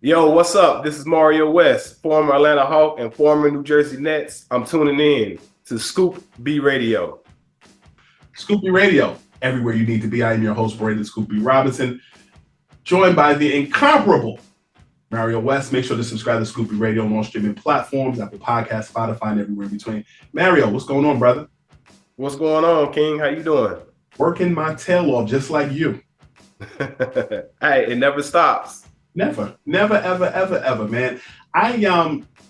Yo, what's up? This is Mario West, former Atlanta Hawk and former New Jersey Nets. I'm tuning in to Scoop B Radio. Scoopy Radio, everywhere you need to be. I am your host, Brandon Scoopy Robinson, joined by the incomparable Mario West. Make sure to subscribe to Scoopy Radio on all streaming platforms, Apple Podcasts, Spotify, and everywhere in between. Mario, what's going on, brother? What's going on, King? How you doing? Working my tail off just like you. Hey, it never stops. Never, ever, man.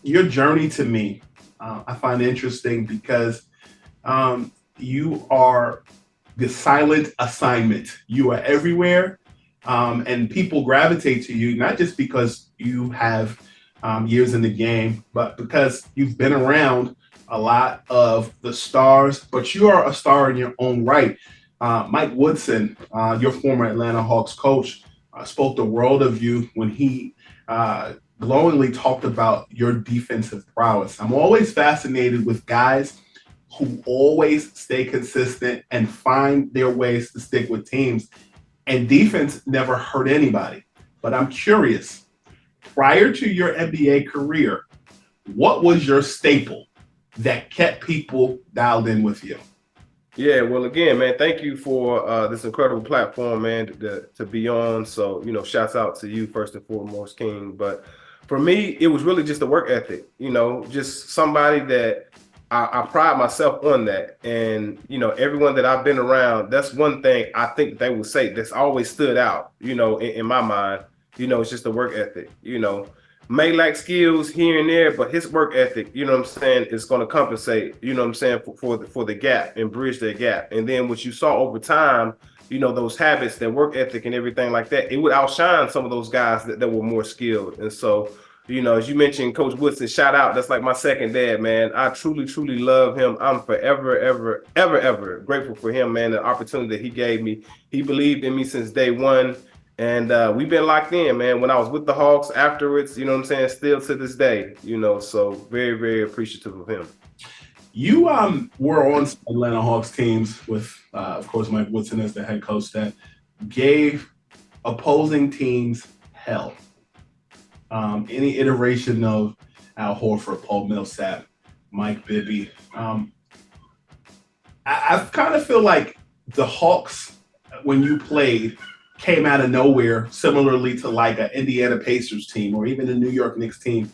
Your journey to me, I find interesting because you are the silent assignment. You are everywhere, and people gravitate to you, not just because you have years in the game, but because you've been around a lot of the stars, but you are a star in your own right. Mike Woodson, your former Atlanta Hawks coach, spoke the world of you when he glowingly talked about your defensive prowess. I'm always fascinated with guys who always stay consistent and find their ways to stick with teams. And defense never hurt anybody. But I'm curious, prior to your NBA career, what was your staple that kept people dialed in with you? Yeah, well, again, man, thank you for this incredible platform, man, to be on. So, shouts out to you first and foremost, King. But for me, it was really just the work ethic, just somebody that I pride myself on that. And, everyone that I've been around, that's one thing I think they would say that's always stood out, in my mind, it's just the work ethic, may lack skills here and there, but his work ethic, is going to compensate, for the gap and bridge that gap. And then what you saw over time, those habits, that work ethic and everything like that, it would outshine some of those guys that were more skilled. And so, as you mentioned, Coach Woodson, shout out. That's like my second dad, man. I truly, truly love him. I'm forever, ever grateful for him, man, the opportunity that he gave me. He believed in me since day one. And we've been locked in, man. When I was with the Hawks afterwards, still to this day, so very, very appreciative of him. You were on Atlanta Hawks teams with, of course, Mike Woodson as the head coach that gave opposing teams hell. Any iteration of Al Horford, Paul Millsap, Mike Bibby. I kind of feel like the Hawks, when you played, came out of nowhere, similarly to like an Indiana Pacers team or even a New York Knicks team.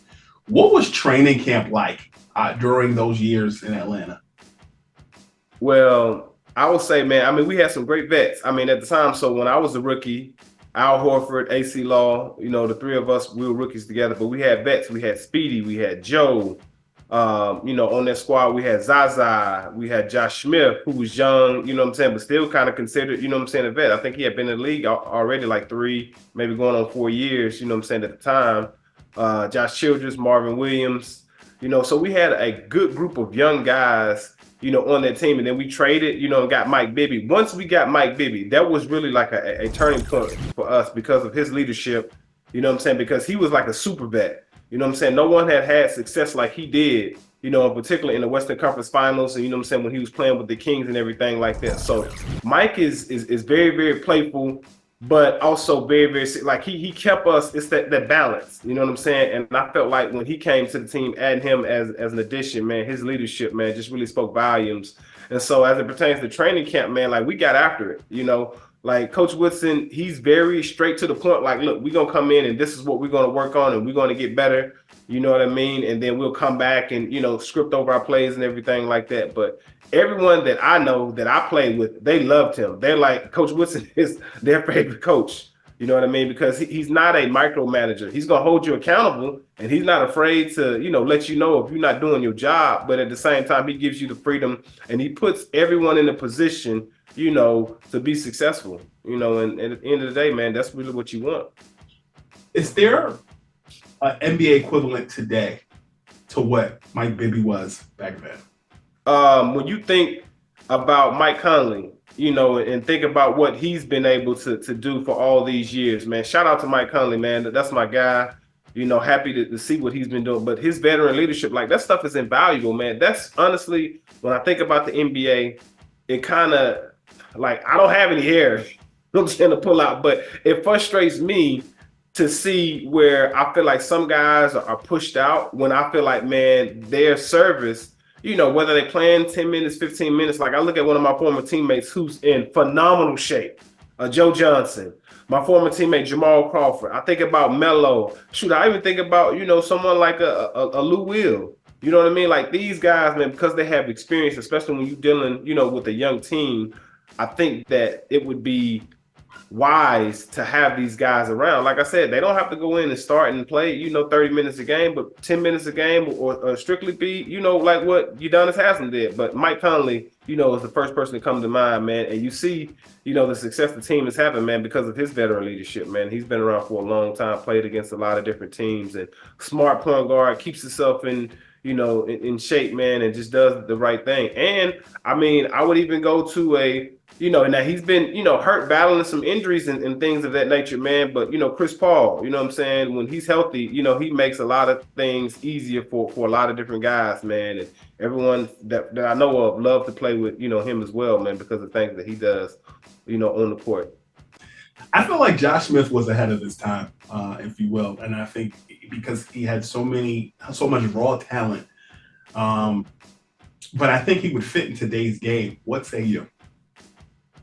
What was training camp like during those years in Atlanta? Well, I would say, man, we had some great vets. At the time, so when I was a rookie, Al Horford, AC Law, the three of us, we were rookies together, but we had vets. We had Speedy, we had Joe. On that squad, we had Zaza, we had Josh Smith, who was young, but still kind of considered, a vet. I think he had been in the league already like 3, maybe going on 4 years, at the time. Josh Childress, Marvin Williams, so we had a good group of young guys, on that team. And then we traded, and got Mike Bibby. Once we got Mike Bibby, that was really like a turning point for us because of his leadership, because he was like a super vet. No one had success like he did, particularly in the Western Conference Finals, and when he was playing with the Kings and everything like that. So Mike is very, very playful, but also very, very, like he kept us, it's that balance, And I felt like when he came to the team, adding him as an addition, man, his leadership, man, just really spoke volumes. And so as it pertains to training camp, man, like we got after it, Like Coach Woodson, he's very straight to the point. Like, look, we're going to come in and this is what we're going to work on and we're going to get better. You know what I mean? And then we'll come back and, script over our plays and everything like that. But everyone that I know that I played with, they loved him. They're like, Coach Woodson is their favorite coach. You know what I mean? Because he's not a micromanager. He's going to hold you accountable and he's not afraid to, let you know if you're not doing your job. But at the same time, he gives you the freedom and he puts everyone in a position to be successful, and at the end of the day, man, that's really what you want. Is there an NBA equivalent today to what Mike Bibby was back then? When you think about Mike Conley, and think about what he's been able to do for all these years, man, shout out to Mike Conley, man. That's my guy. Happy to see what he's been doing. But his veteran leadership, like that stuff is invaluable, man. That's honestly, when I think about the NBA, it kind of, like, I don't have any hair, to pull out, but it frustrates me to see where I feel like some guys are pushed out when I feel like, man, their service, whether they playing 10 minutes, 15 minutes, like I look at one of my former teammates who's in phenomenal shape, Joe Johnson, my former teammate, Jamal Crawford. I think about Melo. Shoot, I even think about, someone like a Lou Will. You know what I mean? Like these guys, man, because they have experience, especially when you're dealing, with a young team, I think that it would be wise to have these guys around. Like I said, they don't have to go in and start and play, 30 minutes a game, but 10 minutes a game or strictly be, like what Udonis Haslam did. But Mike Conley, is the first person to come to mind, man. And you see, the success the team is having, man, because of his veteran leadership, man. He's been around for a long time, played against a lot of different teams, and smart point guard, keeps himself in shape, man, and just does the right thing. And I mean, I would even go to now he's been, hurt, battling some injuries and things of that nature, man. But, Chris Paul, what I'm saying? When he's healthy, he makes a lot of things easier for a lot of different guys, man. And everyone that I know of love to play with, him as well, man, because of things that he does, on the court. I feel like Josh Smith was ahead of his time, if you will. And I think because he had so much raw talent. But I think he would fit in today's game. What say you?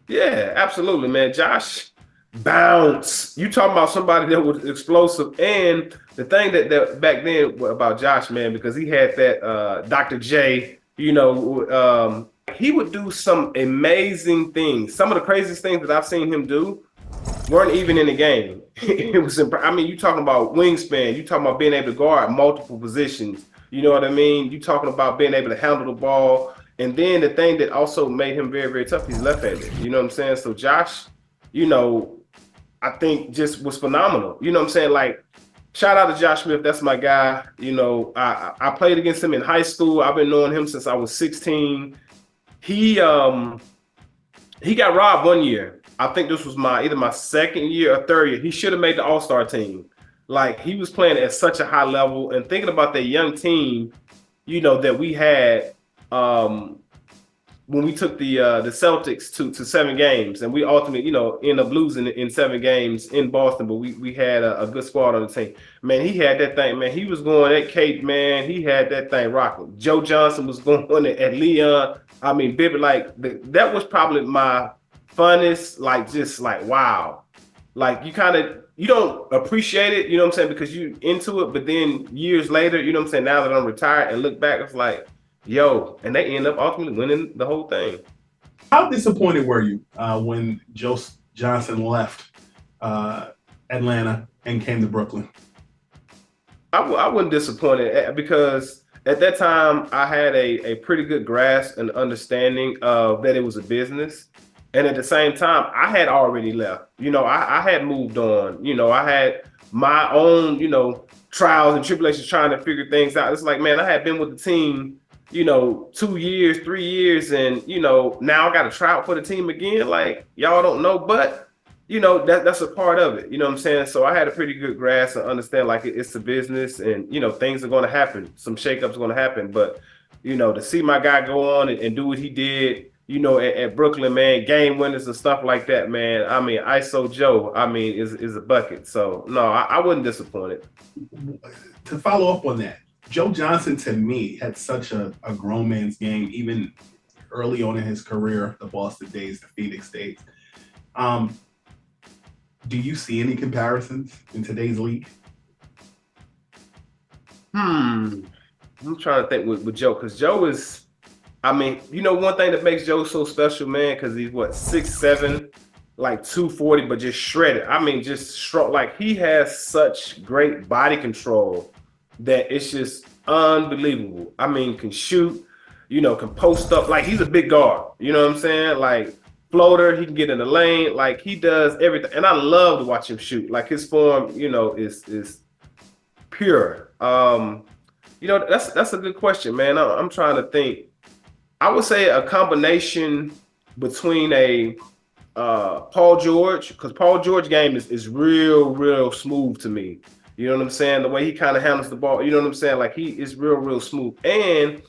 Yeah, absolutely, man. Josh bounce. You talking about somebody that was explosive. And the thing that back then about Josh, man, because he had that Dr. J, he would do some amazing things. Some of the craziest things that I've seen him do weren't even in the game. It was, you talking about wingspan. You talking about being able to guard multiple positions. You know what I mean? You talking about being able to handle the ball. And then the thing that also made him very, very tough, he's left-handed. You know what I'm saying? So Josh, I think just was phenomenal. You know what I'm saying? Like, shout out to Josh Smith. That's my guy. I played against him in high school. I've been knowing him since I was 16. He got robbed one year. I think this was either my second year or third year. He should have made the All-Star team. Like, he was playing at such a high level. And thinking about that young team, that we had, when we took the Celtics to 7 games, and we ultimately, ended up losing in 7 games in Boston, but we had a good squad on the team. Man, he had that thing, man. He was going at Kate, man. He had that thing rocking. Joe Johnson was going at Leon. Bibby, that was probably my funnest, wow. Like, you don't appreciate it, you know what I'm saying, because you into it, but then years later, you know what I'm saying, now that I'm retired and look back, it's like, yo, and they end up ultimately winning the whole thing. How disappointed were you when Joe Johnson left Atlanta and came to Brooklyn? I wasn't disappointed because at that time I had a pretty good grasp and understanding of that it was a business. And at the same time, I had already left. I had moved on. I had my own, trials and tribulations trying to figure things out. It's like, man, I had been with the team 2 years, 3 years, and now I got to try out for the team again. Like, y'all don't know, but that's a part of it. You know what I'm saying? So I had a pretty good grasp and understand like it's a business, and things are going to happen. Some shakeups are going to happen, but to see my guy go on and do what he did, at Brooklyn, man, game winners and stuff like that, man. ISO Joe, is a bucket. So no, I wasn't disappointed. To follow up on that, Joe Johnson, to me, had such a grown man's game, even early on in his career, the Boston days, the Phoenix days. Do you see any comparisons in today's league? I'm trying to think with Joe, because Joe is, one thing that makes Joe so special, man, because he's 6'7", like 240, but just shredded. Just strong. Like, he has such great body control that it's just unbelievable. Can shoot, can post up. Like, he's a big guard. You know what I'm saying? Like, floater, he can get in the lane. Like, he does everything. And I love to watch him shoot. Like, his form, is pure. That's a good question, man. I'm trying to think. I would say a combination between a Paul George, because Paul George game is real smooth to me. You know what I'm saying? The way he kind of handles the ball, you know what I'm saying? Like, he is real smooth. And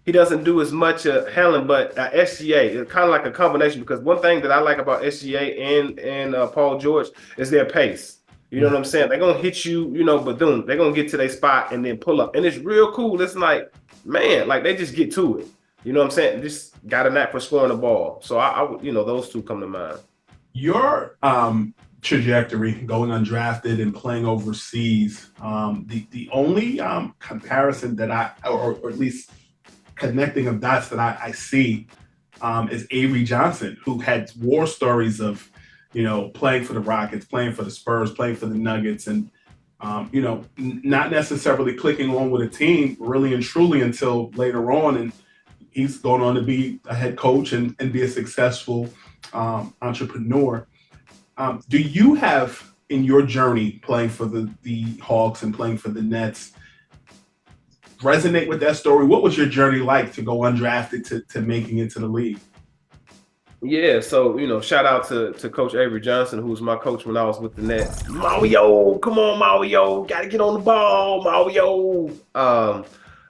he doesn't do as much handling, but SGA, it's kind of like a combination, because one thing that I like about SGA and Paul George is their pace. You know what I'm saying? They're gonna hit you, but then they're gonna get to their spot and then pull up. And it's real cool. It's like, man, like they just get to it. You know what I'm saying? Just got a knack for scoring the ball. So those two come to mind. Your trajectory going undrafted and playing overseas, the only comparison that or at least connecting of dots that I see is Avery Johnson, who had war stories of, playing for the Rockets, playing for the Spurs, playing for the Nuggets, and not necessarily clicking on with a team really and truly until later on. And he's going on to be a head coach and be a successful entrepreneur. Do you have, in your journey playing for the Hawks and playing for the Nets, resonate with that story? What was your journey like to go undrafted to making it to the league? Yeah, so shout out to Coach Avery Johnson, who was my coach when I was with the Nets. Mario, come on, Mario, gotta get on the ball, Mario.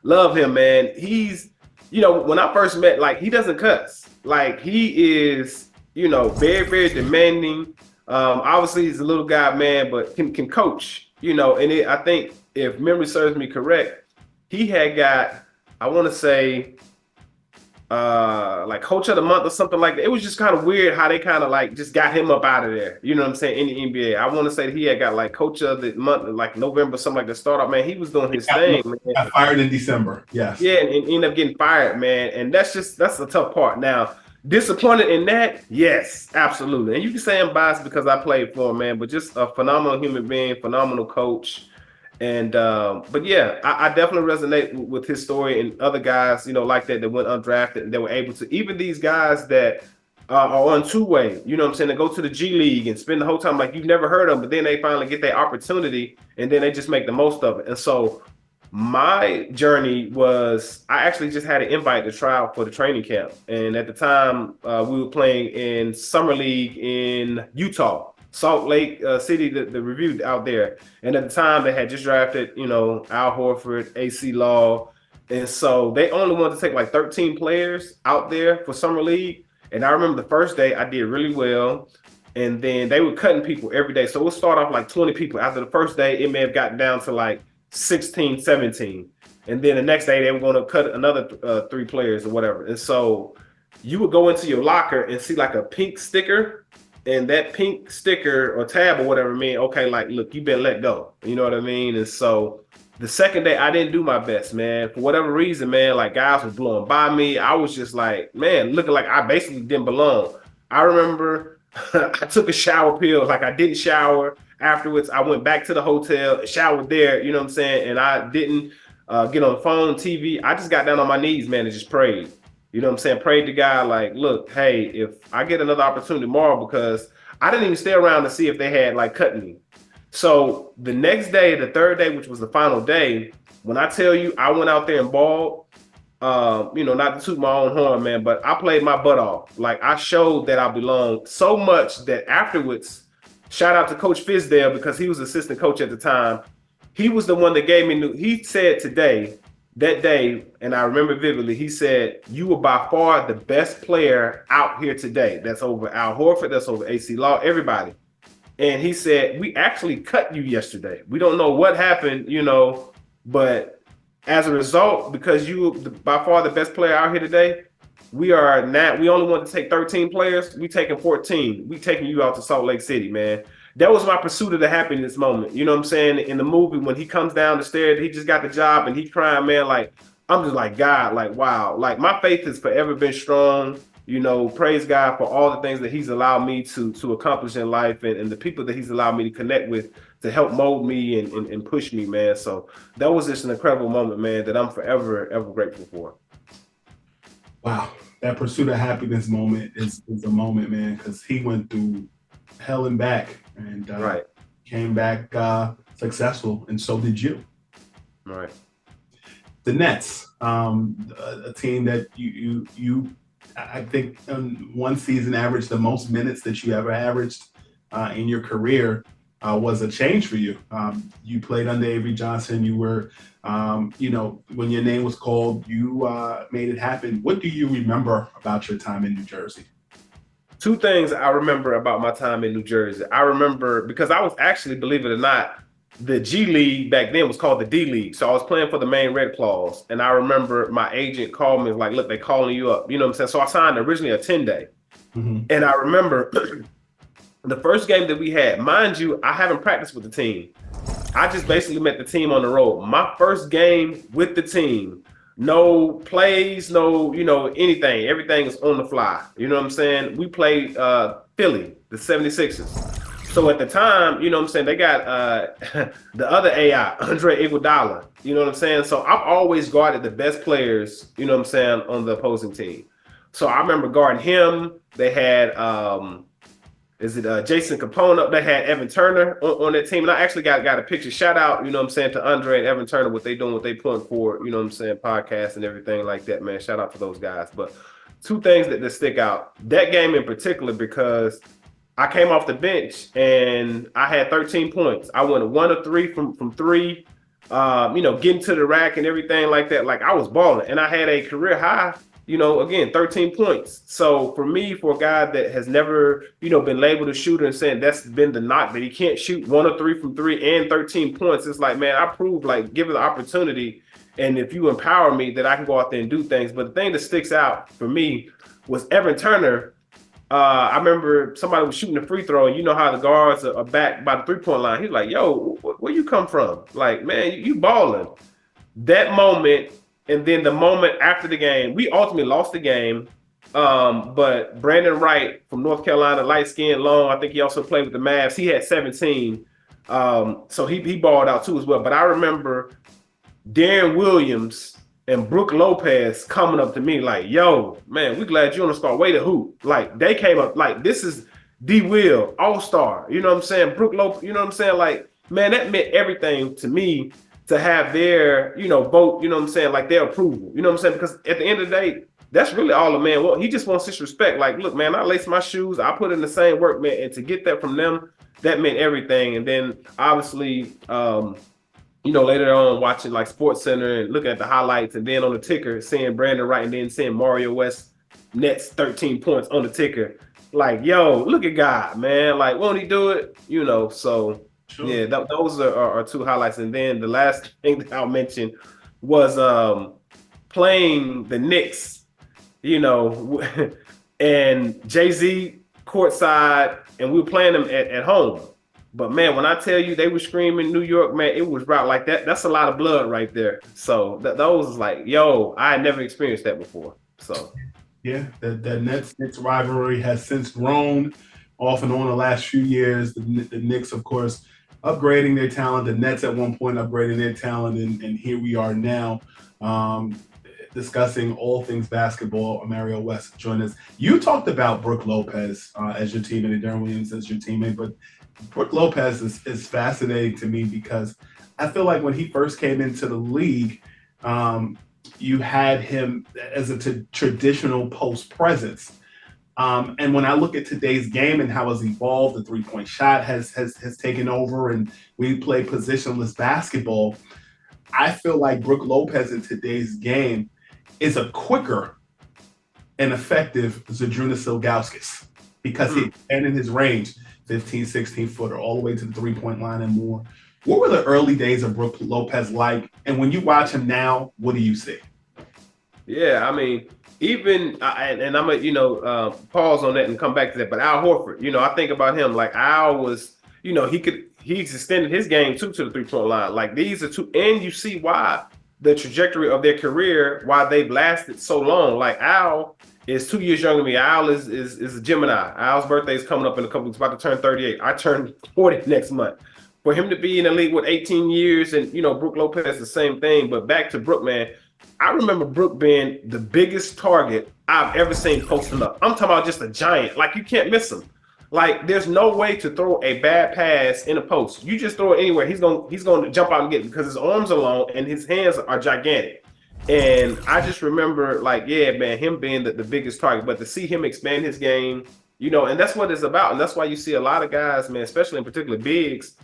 Love him, man. He's, when I first met, like, he doesn't cuss. Like, he is, very, very demanding. Obviously he's a little guy, man, but can coach. I think if memory serves me correct, he had got, I want to say, like coach of the month or something like that. It was just kind of weird how they kind of like just got him up out of there. You know what I'm saying? In the NBA, I want to say he had got like coach of the month, like November, something like the startup. Man, he was doing his thing. Man. Got fired in December. Yes. Yeah, and ended up getting fired, man. And that's the tough part. Now, disappointed in that? Yes, absolutely. And you can say I'm biased because I played for him, man. But just a phenomenal human being, phenomenal coach. And but yeah, I definitely resonate with his story and other guys, like that went undrafted and they were able to, even these guys that are on two-way, you know what I'm saying, to go to the G League and spend the whole time like you've never heard of them, but then they finally get their opportunity and then they just make the most of it. And so my journey was, I actually just had an invite to try out for the training camp. And at the time, we were playing in Summer League in Utah. Salt Lake City, the review out there. And at the time, they had just drafted, Al Horford, AC Law. And so they only wanted to take like 13 players out there for Summer League. And I remember the first day I did really well. And then they were cutting people every day. So we'll start off like 20 people. After the first day, it may have gotten down to like 16, 17. And then the next day, they were going to cut another 3 players or whatever. And so you would go into your locker and see like a pink sticker. And that pink sticker or tab or whatever mean, okay, like, look, you've been let go. You know what I mean? And so the second day, I didn't do my best, man. For whatever reason, man, like guys were blowing by me. I was just like, man, looking like I basically didn't belong. I remember I took a shower pill, like I didn't shower. Afterwards, I went back to the hotel, showered there, you know what I'm saying? And I didn't get on the phone, TV. I just got down on my knees, man, and just prayed. You know what I'm saying? Prayed to God, like, look, hey, if I get another opportunity tomorrow, because I didn't even stay around to see if they had like cut me. So the next day, the third day, which was the final day, when I tell you I went out there and balled, not to toot my own horn, man, but I played my butt off. Like I showed that I belonged so much that afterwards, shout out to Coach Fizdale because he was assistant coach at the time. He was the one that gave me he said that day, and I remember vividly, he said, you were by far the best player out here today. That's over Al Horford, that's over AC Law, everybody. And he said, we actually cut you yesterday. We don't know what happened, but as a result, because you were by far the best player out here today, we only want to take 13 players. We taking 14. We taking you out to Salt Lake City, man. That was my pursuit of the happiness moment. You know what I'm saying? In the movie, when he comes down the stairs, he just got the job and he's crying, man. Like, I'm just like, God, like, wow. Like, my faith has forever been strong. Praise God for all the things that he's allowed me to accomplish in life and the people that he's allowed me to connect with to help mold me and push me, man. So that was just an incredible moment, man, that I'm forever, ever grateful for. Wow. That pursuit of happiness moment is a moment, man, because he went through hell and back and came back successful, and so did you. Right. The Nets, a team that you I think one season averaged the most minutes that you ever averaged in your career, was a change for you. You played under Avery Johnson. You were, when your name was called, you made it happen. What do you remember about your time in New Jersey? Two things I remember about my time in New Jersey. I remember because I was actually, believe it or not, the G League back then was called the D League. So I was playing for the Maine Red Claws. And I remember my agent called me, like, look, they calling you up. You know what I'm saying? So I signed originally a 10-day. Mm-hmm. And I remember the first game that we had, mind you, I haven't practiced with the team. I just basically met the team on the road. My first game with the team, no plays, no, anything. Everything is on the fly. You know what I'm saying? We played Philly, the 76ers. So at the time, you know what I'm saying, they got the other AI, Andre Iguodala. You know what I'm saying? So I've always guarded the best players, you know what I'm saying, on the opposing team. So I remember guarding him. They had Jason Capone up? They had Evan Turner on that team. And I actually got a picture. Shout out, you know what I'm saying, to Andre and Evan Turner, what they doing, what they putting forward, you know what I'm saying, podcasts and everything like that, man. Shout out to those guys. But two things that stick out. That game in particular, because I came off the bench and I had 13 points. I went 1 of 3 from 3, getting to the rack and everything like that. Like, I was balling. And I had a career high, again, 13 points. So for me, for a guy that has never, been labeled a shooter and saying that's been the knock, that he can't shoot 1 of 3 from 3 and 13 points, it's like, man, I proved, like, give it the opportunity. And if you empower me, that I can go out there and do things. But the thing that sticks out for me was Evan Turner. I remember somebody was shooting a free throw, and you know how the guards are back by the 3-point line. He's like, yo, where you come from? Like, man, you balling. That moment, and then the moment after the game, we ultimately lost the game. But Brandon Wright from North Carolina, light skin, long, I think he also played with the Mavs. He had 17. So he balled out too as well. But I remember Deron Williams and Brook Lopez coming up to me like, yo, man, we glad you on the star. Way to hoop. Like, they came up like, this is D Will, all-star. You know what I'm saying? Brook Lopez, you know what I'm saying? Like, man, that meant everything to me to have their, vote, you know what I'm saying? Like, their approval. You know what I'm saying? Because at the end of the day, that's really all a man wants. He just wants his respect. Like, look, man, I lace my shoes. I put in the same work, man. And to get that from them, that meant everything. And then, obviously, later on watching like Sports Center and looking at the highlights, and then on the ticker seeing Brandon Wright and then seeing Mario West Nets 13 points on the ticker. Like, yo, look at God, man. Like, won't he do it? So sure. Yeah, those are two highlights. And then the last thing that I'll mention was playing the Knicks, and Jay-Z courtside, and we were playing them at home. But, man, when I tell you they were screaming New York, man, it was right like that. That's a lot of blood right there. So those is like, yo, I had never experienced that before. So, yeah, that Nets rivalry has since grown off and on the last few years. The Knicks, of course, upgrading their talent. The Nets at one point upgrading their talent. And here we are now discussing all things basketball. Mario West joined us. You talked about Brook Lopez as your teammate and Deron Williams as your teammate, but Brook Lopez is fascinating to me because I feel like when he first came into the league, you had him as a traditional post presence. And when I look at today's game and how it's evolved, the three-point shot has taken over and we play positionless basketball, I feel like Brook Lopez in today's game is a quicker and effective Zydrunas Ilgauskas because he's expanding his range. 15, 16 footer, all the way to the 3-point line and more. What were the early days of Brook Lopez like? And when you watch him now, what do you see? Yeah, I mean, even, and I'm going to, pause on that and come back to that, but Al Horford, I think about him, like Al was, he's extended his game too to the 3-point line. Like, these are two, and you see why the trajectory of their career, why they've lasted so long. Like, Al is 2 years younger than me. Al is a Gemini. Al's birthday is coming up in a couple weeks, about to turn 38. I turn 40 next month. For him to be in the league with 18 years and, Brook Lopez, the same thing. But back to Brook, man, I remember Brook being the biggest target I've ever seen posting up. I'm talking about just a giant. Like, you can't miss him. Like, there's no way to throw a bad pass in a post. You just throw it anywhere. He's going to jump out and get it because his arms are long and his hands are gigantic. And I just remember, like, yeah, man, him being the biggest target. But to see him expand his game, and that's what it's about. And that's why you see a lot of guys, man, especially in particular bigs,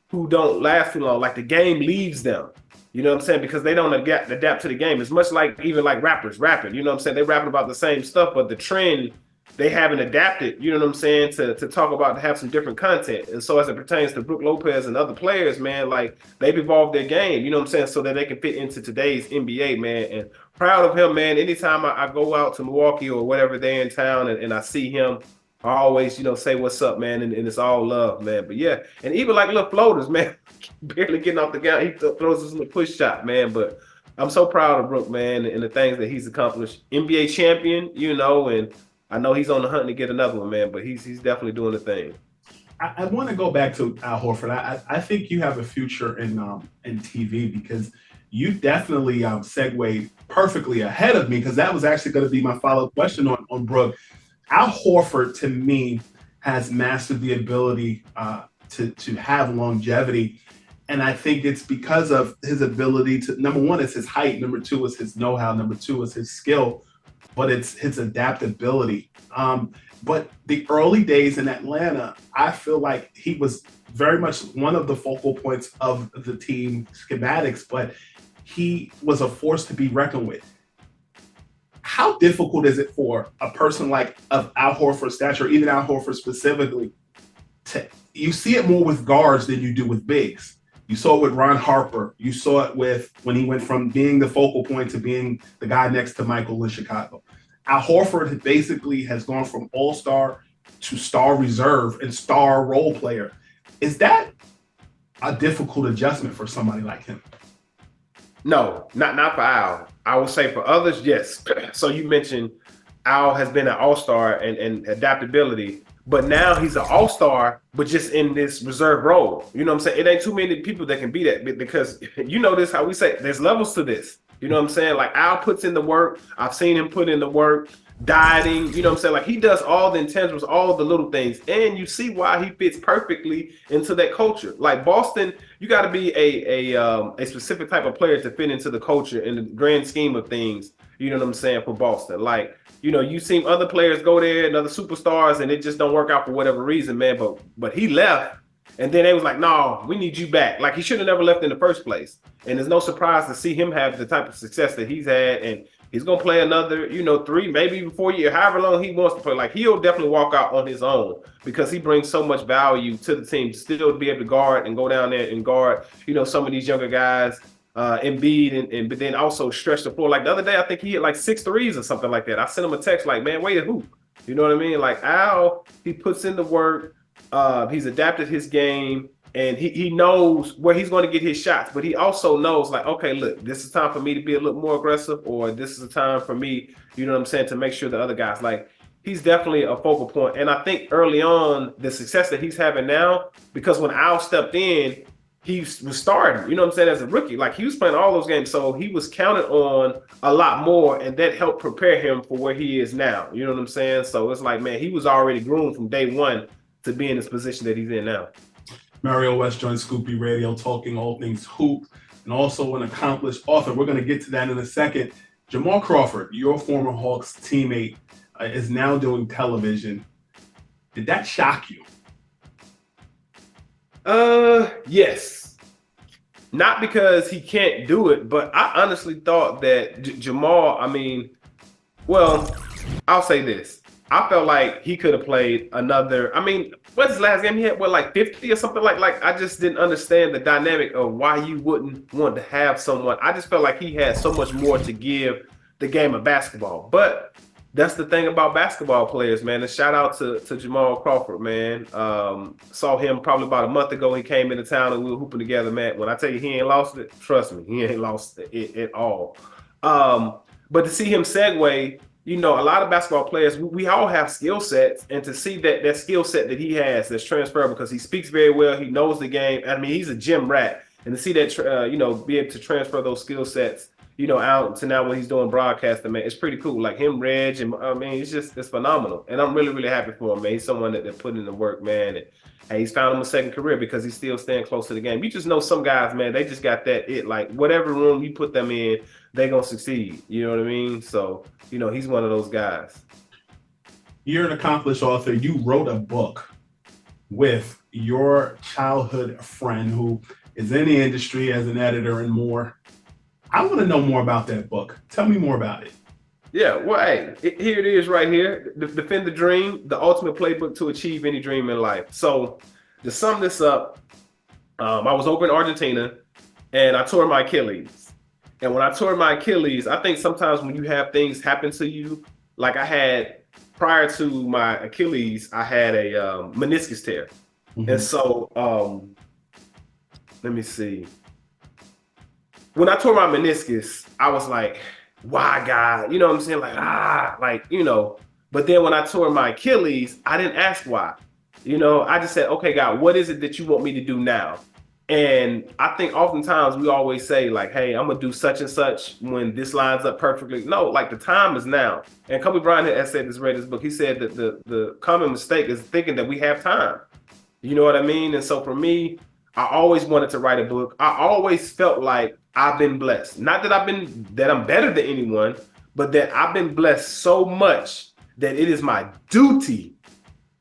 who don't last too long. Like, the game leaves them. You know what I'm saying? Because they don't adapt to the game. It's much like even like rappers rapping. You know what I'm saying? They're rapping about the same stuff, but the trend they haven't adapted, you know what I'm saying, to talk about, to have some different content. And so as it pertains to Brook Lopez and other players, man, like they've evolved their game, you know what I'm saying, so that they can fit into today's NBA, man. And proud of him, man. Anytime I go out to Milwaukee or whatever they're in town and I see him, I always, say what's up, man, and it's all love, man. But yeah, and even like little floaters, man, barely getting off the ground, he throws us in the push shot, man. But I'm so proud of Brook, man, and the things that he's accomplished. NBA champion, and I know he's on the hunt to get another one, man, but he's definitely doing the thing. I want to go back to Al Horford. I think you have a future in TV because you definitely segued perfectly ahead of me, because that was actually going to be my follow-up question on Brook. Al Horford, to me, has mastered the ability to have longevity. And I think it's because of his ability to, number one, is his height. Number two is his know-how. Number two is his skill. But it's his adaptability. But the early days in Atlanta, I feel like he was very much one of the focal points of the team schematics, but he was a force to be reckoned with. How difficult is it for a person like of Al Horford's stature, even Al Horford specifically, you see it more with guards than you do with bigs? You saw it with Ron Harper. You saw it with when he went from being the focal point to being the guy next to Michael in Chicago. Al Horford basically has gone from all-star to star reserve and star role player. Is that a difficult adjustment for somebody like him? No, not for Al. I would say for others, yes. So you mentioned Al has been an all-star and adaptability. But now he's an all-star, but just in this reserve role. You know what I'm saying? It ain't too many people that can be that, because this, how we say, there's levels to this. You know what I'm saying? Like Al puts in the work. I've seen him put in the work, dieting. You know what I'm saying? Like he does all the intangibles, all the little things. And you see why he fits perfectly into that culture. Like Boston, you got to be a specific type of player to fit into the culture in the grand scheme of things. You know what I'm saying? For Boston. Like, you've seen other players go there and other superstars, and it just don't work out for whatever reason, man. But he left, and then they was like, no, we need you back. Like he should have never left in the first place. And there's no surprise to see him have the type of success that he's had. And he's gonna play another, 3, maybe even 4 years, however long he wants to play. Like he'll definitely walk out on his own because he brings so much value to the team, still to be able to guard and go down there and guard, some of these younger guys. Embiid but then also stretch the floor. Like the other day, I think he hit like 6 threes or something like that. I sent him a text like, man, way to hoop. You know what I mean? Like Al, he puts in the work. He's adapted his game, and he knows where he's going to get his shots. But he also knows, like, okay, look, this is time for me to be a little more aggressive, or this is a time for me, you know what I'm saying, to make sure the other guys, like, he's definitely a focal point. And I think early on, the success that he's having now, because when Al stepped in, he was starting, you know what I'm saying, as a rookie. Like he was playing all those games. So he was counted on a lot more, and that helped prepare him for where he is now. You know what I'm saying? So it's like, man, he was already groomed from day one to be in this position that he's in now. Mario West joins Scoopy Radio, talking all things hoop, and also an accomplished author. We're going to get to that in a second. Jamal Crawford, your former Hawks teammate, is now doing television. Did that shock you? Yes. Not because he can't do it, but I honestly thought that Jamal, I'll say this. I felt like he could have played another, what's his last game? He had, like 50 or something like I just didn't understand the dynamic of why you wouldn't want to have someone. I just felt like he had so much more to give the game of basketball. But that's the thing about basketball players, man. A shout out to Jamal Crawford, man. Saw him probably about a month ago. He came into town and we were hooping together, man. When I tell you he ain't lost it, trust me, he ain't lost it at all. But to see him segue, a lot of basketball players, we all have skill sets, and to see that skill set that he has that's transferable, because he speaks very well, he knows the game. He's a gym rat, and to see that, be able to transfer those skill sets, out to now when he's doing broadcasting, man, it's pretty cool. Like him, Reg, and it's phenomenal. And I'm really, really happy for him, man. He's someone that put in the work, man. And he's found him a second career because he's still staying close to the game. You just know some guys, man, they just got that like whatever room you put them in, they're going to succeed. You know what I mean? So, he's one of those guys. You're an accomplished author. You wrote a book with your childhood friend who is in the industry as an editor and more. I want to know more about that book. Tell me more about it. Yeah, well, hey, here it is right here. Defend the dream, the ultimate playbook to achieve any dream in life. So, to sum this up, I was over in Argentina and I tore my Achilles. And when I tore my Achilles, I think sometimes when you have things happen to you, like I had prior to my Achilles, I had a meniscus tear. And so, let me see. When I tore my meniscus, I was like, why God? You know what I'm saying? But then when I tore my Achilles, I didn't ask why. I just said, okay, God, what is it that you want me to do now? And I think oftentimes we always say, like, hey, I'm gonna do such and such when this lines up perfectly. No, like the time is now. And Kobe Bryant has said this, read this book. He said that the common mistake is thinking that we have time. You know what I mean? And so for me, I always wanted to write a book. I always felt like I've been blessed. Not that I'm better than anyone, but that I've been blessed so much that it is my duty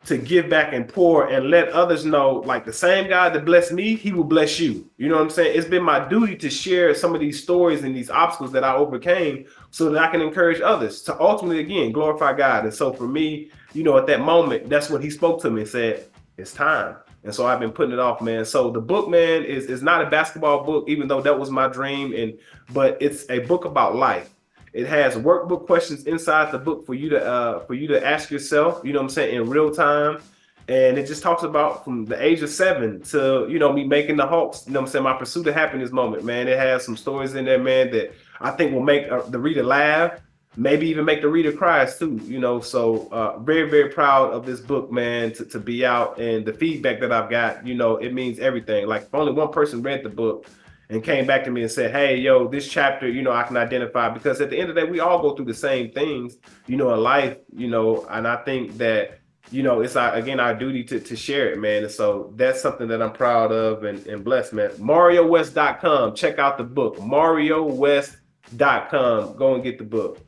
to give back and pour and let others know, like the same God that blessed me, he will bless you. You know what I'm saying? It's been my duty to share some of these stories and these obstacles that I overcame so that I can encourage others to ultimately, again, glorify God. And so for me, at that moment, that's when he spoke to me and said, it's time. And so I've been putting it off, man. So the book, man, is not a basketball book, even though that was my dream. But it's a book about life. It has workbook questions inside the book for you to ask yourself, you know what I'm saying, in real time. And it just talks about from the age of 7 to, me making the Hawks, you know what I'm saying, my pursuit of happiness moment, man. It has some stories in there, man, that I think will make the reader laugh, maybe even make the reader cry too, So very, very proud of this book, man, to be out. And the feedback that I've got, it means everything. Like if only one person read the book and came back to me and said, hey, yo, this chapter, I can identify, because at the end of the day, we all go through the same things, in life, and I think that, it's our duty to share it, man. And so that's something that I'm proud of and blessed, man. MarioWest.com. Check out the book, MarioWest.com. Go and get the book.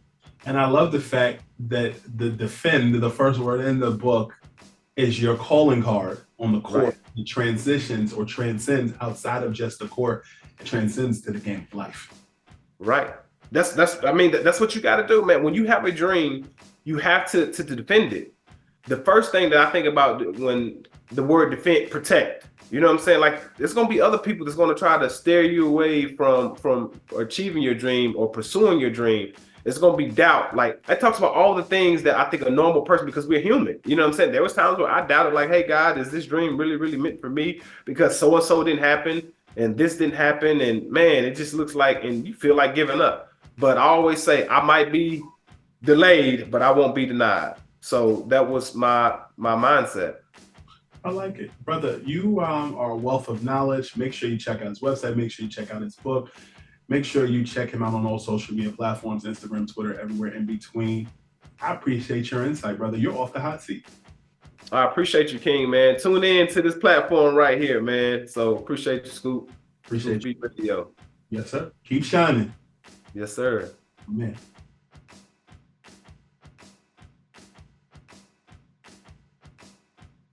And I love the fact that the first word in the book, is your calling card on the court. Right. It transitions or transcends outside of just the court. It transcends to the game of life. Right. That's what you got to do, man. When you have a dream, you have to defend it. The first thing that I think about when the word defend, protect. You know what I'm saying? Like, there's going to be other people that's going to try to steer you away from achieving your dream or pursuing your dream. It's going to be doubt. Like, it talks about all the things that I think a normal person, because we're human. You know what I'm saying? There was times where I doubted, like, hey, God, is this dream really, really meant for me? Because so-and-so didn't happen and this didn't happen. And, man, it just looks like, and you feel like giving up. But I always say I might be delayed, but I won't be denied. So that was my mindset. I like it. Brother, you are a wealth of knowledge. Make sure you check out his website. Make sure you check out his book. Make sure you check him out on all social media platforms, Instagram, Twitter, everywhere in between. I appreciate your insight, brother. You're off the hot seat. I appreciate you, King, man. Tune in to this platform right here, man. So appreciate you, Scoop. Appreciate you. Video. Yes, sir. Keep shining. Yes, sir. Man.